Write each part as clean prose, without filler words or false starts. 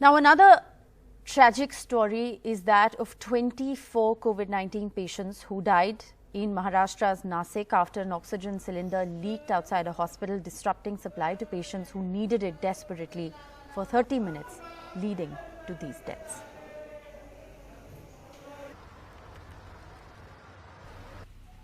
Now, another tragic story is that of 24 COVID-19 patients who died in Maharashtra's Nasik after an oxygen cylinder leaked outside a hospital, disrupting supply to patients who needed it desperately for 30 minutes, leading to these deaths.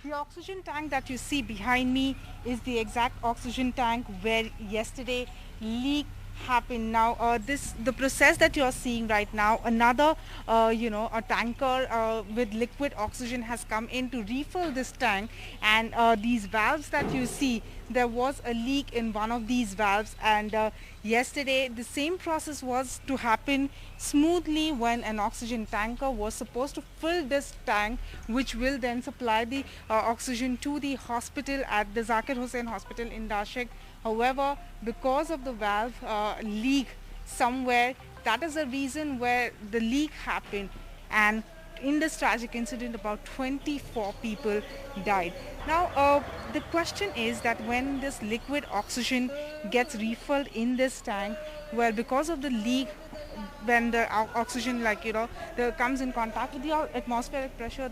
The oxygen tank that you see behind me is the exact oxygen tank where yesterday leak happened. Now the process that you are seeing right now, another a tanker with liquid oxygen has come in to refill this tank, and these valves that you see, there was a leak in one of these valves, and yesterday the same process was to happen smoothly when an oxygen tanker was supposed to fill this tank, which will then supply the oxygen to the hospital at the Zakir Hussain Hospital in Nashik. However, because of the valve leak somewhere, that is the reason where the leak happened, and in this tragic incident about 24 people died. Now the question is that when this liquid oxygen gets refilled in this tank, well, because of the leak, when the oxygen comes in contact with the atmospheric pressure,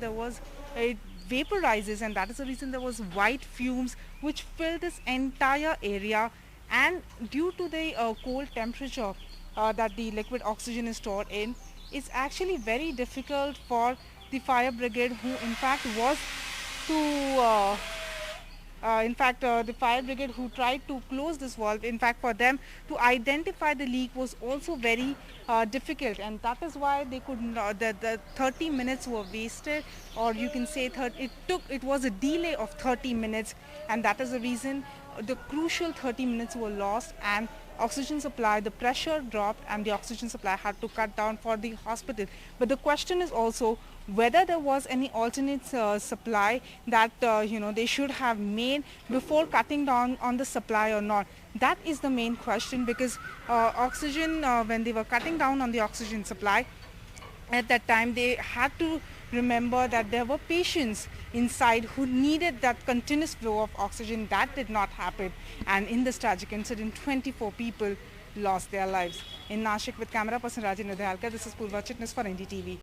it vaporizes, and that is the reason there was white fumes which filled this entire area. And due to the cold temperature that the liquid oxygen is stored in, it's actually very difficult for the fire brigade, who in fact was to the fire brigade who tried to close this valve, in fact for them to identify the leak was also very difficult, and that is why they could not, the 30 minutes were wasted, or you can say it was a delay of 30 minutes, and that is the reason the crucial 30 minutes were lost, and oxygen supply, the pressure dropped, and the oxygen supply had to cut down for the hospital. But the question is also whether there was any alternate supply that they should have made before cutting down on the supply or not. That is the main question, because oxygen, when they were cutting down on the oxygen supply, at that time they had to remember that there were patients inside who needed that continuous flow of oxygen. That did not happen, and in this tragic incident 24 people lost their lives. In Nashik with camera person Rajendra Dayalkar, this is Purva Chitnis for NDTV.